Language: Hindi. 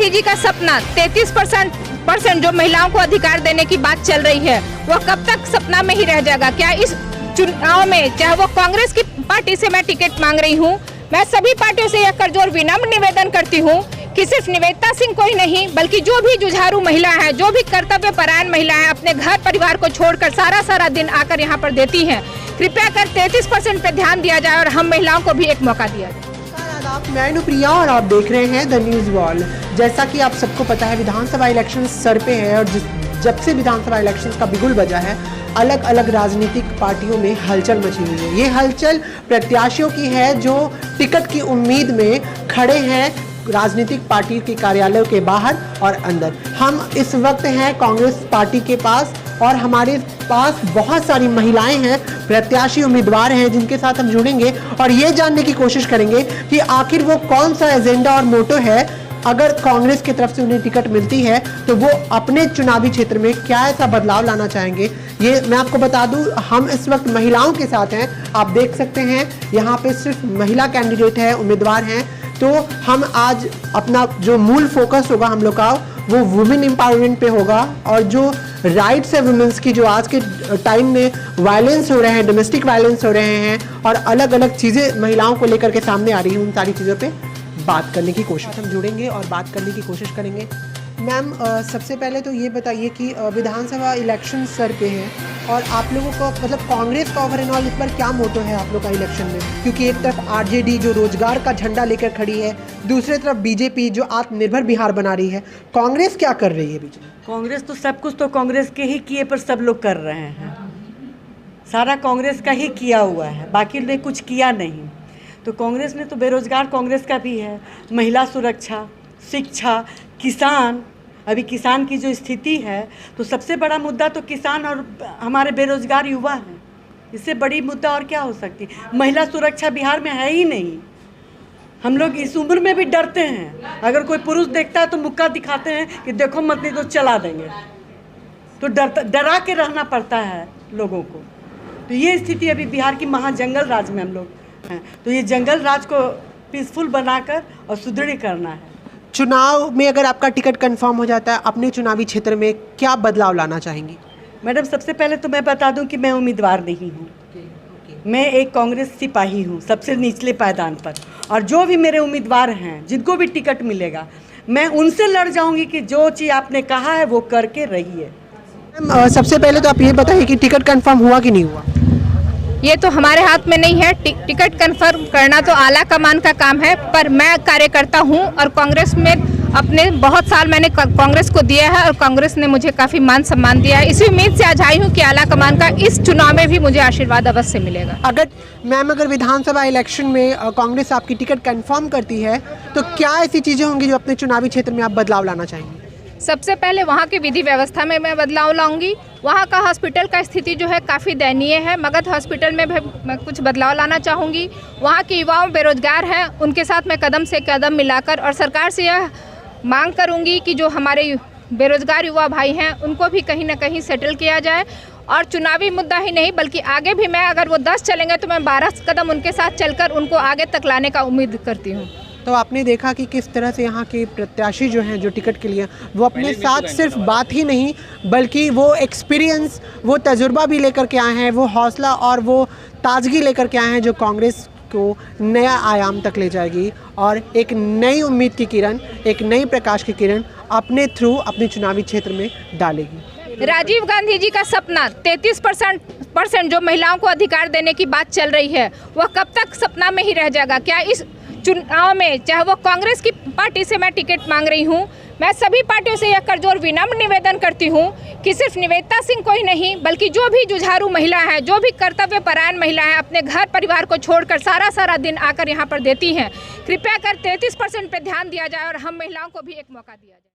गांधी जी का सपना 33% जो महिलाओं को अधिकार देने की बात चल रही है, वो कब तक सपना में ही रह जाएगा? क्या इस चुनाव में, चाहे वो कांग्रेस की पार्टी से मैं टिकट मांग रही हूँ, मैं सभी पार्टियों से यह करजोर विनम्र निवेदन करती हूँ कि सिर्फ निवेदिता सिंह को ही नहीं, बल्कि जो भी जुझारू महिला है, जो भी कर्तव्य परायण महिला है, अपने घर परिवार को छोड़कर सारा दिन आकर यहाँ पर देती हैं, कृपया कर 33% पे ध्यान दिया जाए और हम महिलाओं को भी एक मौका दिया जाए। मैं अनुप्रिया और आप देख रहे हैं द न्यूज़ वॉल। जैसा कि आप सबको पता है, विधानसभा इलेक्शन सर पे है और जब से विधानसभा इलेक्शन का बिगुल बजा है, अलग अलग राजनीतिक पार्टियों में हलचल मची हुई है। ये हलचल प्रत्याशियों की है जो टिकट की उम्मीद में खड़े हैं राजनीतिक पार्टी के कार्यालयों के बाहर और अंदर। हम इस वक्त हैं कांग्रेस पार्टी के पास और हमारे पास बहुत सारी महिलाएं हैं, प्रत्याशी उम्मीदवार हैं, जिनके साथ हम जुड़ेंगे और ये जानने की कोशिश करेंगे कि आखिर वो कौन सा एजेंडा और मोटो है। अगर कांग्रेस की तरफ से उन्हें टिकट मिलती है तो वो अपने चुनावी क्षेत्र में क्या ऐसा बदलाव लाना चाहेंगे। ये मैं आपको बता दूं, हम इस वक्त महिलाओं के साथ हैं। आप देख सकते हैं यहाँ पे सिर्फ महिला कैंडिडेट है, उम्मीदवार हैं। तो हम आज अपना जो मूल फोकस होगा हम लोग का, वो वुमेन एम्पावरमेंट पे होगा और जो राइट्स है वुमेन्स की, जो आज के टाइम में वायलेंस हो रहे हैं, डोमेस्टिक वायलेंस हो रहे हैं और अलग अलग चीज़ें महिलाओं को लेकर के सामने आ रही हैं, उन सारी चीज़ों पे बात करने की कोशिश हम जुड़ेंगे और बात करने की कोशिश करेंगे। मैम, सबसे पहले तो ये बताइए कि विधानसभा इलेक्शन सर पे है और आप लोगों को, मतलब कांग्रेस का ओवरऑल इस पर क्या मोटो है आप लोग का इलेक्शन में? क्योंकि एक तरफ आरजेडी जो रोजगार का झंडा लेकर खड़ी है, दूसरी तरफ बीजेपी जो आत्मनिर्भर बिहार बना रही है। कांग्रेस क्या कर रही है बीच में? कांग्रेस तो सब कुछ तो कांग्रेस के ही किए पर सब लोग कर रहे हैं, सारा कांग्रेस का ही किया हुआ है, बाकी ने कुछ किया नहीं। तो कांग्रेस ने तो बेरोजगार कांग्रेस का भी है, महिला सुरक्षा, शिक्षा, किसान। अभी किसान की जो स्थिति है तो सबसे बड़ा मुद्दा तो किसान और हमारे बेरोजगार युवा हैं। इससे बड़ी मुद्दा और क्या हो सकती? महिला सुरक्षा बिहार में है ही नहीं। हम लोग इस उम्र में भी डरते हैं, अगर कोई पुरुष देखता है तो मुक्का दिखाते हैं कि देखो मत, नहीं तो चला देंगे। तो डरा के रहना पड़ता है लोगों को। तो ये स्थिति अभी बिहार की महाजंगल राज में हम लोग हैं। तो ये जंगल राज को पीसफुल बनाकर और सुदृढ़ करना है। चुनाव में अगर आपका टिकट कंफर्म हो जाता है, अपने चुनावी क्षेत्र में क्या बदलाव लाना चाहेंगी? मैडम, सबसे पहले तो मैं बता दूं कि मैं उम्मीदवार नहीं हूं। मैं एक कांग्रेस सिपाही हूं, सबसे निचले पायदान पर। और जो भी मेरे उम्मीदवार हैं, जिनको भी टिकट मिलेगा, मैं उनसे लड़ जाऊंगी कि जो चीज़ आपने कहा है वो करके रहिए। सबसे पहले तो आप ये बताइए कि टिकट कंफर्म हुआ कि नहीं हुआ? ये तो हमारे हाथ में नहीं है, टिकट कंफर्म करना तो आला कमान का काम है। पर मैं कार्यकर्ता हूं और कांग्रेस में अपने बहुत साल मैंने कांग्रेस को दिया है और कांग्रेस ने मुझे काफ़ी मान सम्मान दिया है। इसी उम्मीद से आज आई हूं कि आला कमान का इस चुनाव में भी मुझे आशीर्वाद अवश्य मिलेगा। अगर विधानसभा इलेक्शन में कांग्रेस आपकी टिकट कंफर्म करती है तो क्या ऐसी चीज़ें होंगी जो अपने चुनावी क्षेत्र में आप बदलाव लाना चाहेंगे? सबसे पहले वहाँ की विधि व्यवस्था में मैं बदलाव लाऊंगी। वहाँ का हॉस्पिटल का स्थिति जो है काफ़ी दयनीय है। मगध हॉस्पिटल में भी मैं कुछ बदलाव लाना चाहूँगी। वहाँ के युवाओं बेरोजगार हैं, उनके साथ मैं कदम से कदम मिलाकर और सरकार से यह मांग करूँगी कि जो हमारे बेरोजगार युवा भाई हैं उनको भी कहीं ना कहीं सेटल किया जाए। और चुनावी मुद्दा ही नहीं, बल्कि आगे भी मैं, अगर वो 10 चलेंगे तो मैं 12 कदम उनके साथ चलकर उनको आगे तक लाने का उम्मीद करती हूँ। तो आपने देखा कि किस तरह से यहाँ के प्रत्याशी जो हैं, जो टिकट के लिए, वो अपने साथ सिर्फ बात ही नहीं बल्कि वो एक्सपीरियंस, वो तजुर्बा भी लेकर के आए हैं, वो हौसला और वो ताजगी लेकर के आए हैं जो कांग्रेस को नया आयाम तक ले जाएगी और एक नई उम्मीद की किरण, एक नई प्रकाश की किरण अपने थ्रू अपने चुनावी क्षेत्र में डालेगी। राजीव गांधी जी का सपना 33% जो महिलाओं को अधिकार देने की बात चल रही है, वह कब तक सपना में ही रह जाएगा? क्या इस चुनाव में, चाहे वो कांग्रेस की पार्टी से मैं टिकट मांग रही हूँ, मैं सभी पार्टियों से यह करजोर विनम्र निवेदन करती हूँ कि सिर्फ निवेदिता सिंह को ही नहीं, बल्कि जो भी जुझारू महिला है, जो भी कर्तव्य परायण महिला है, अपने घर परिवार को छोड़कर सारा दिन आकर यहाँ पर देती हैं, कृपया कर 33% पे ध्यान दिया जाए और हम महिलाओं को भी एक मौका दिया जाए।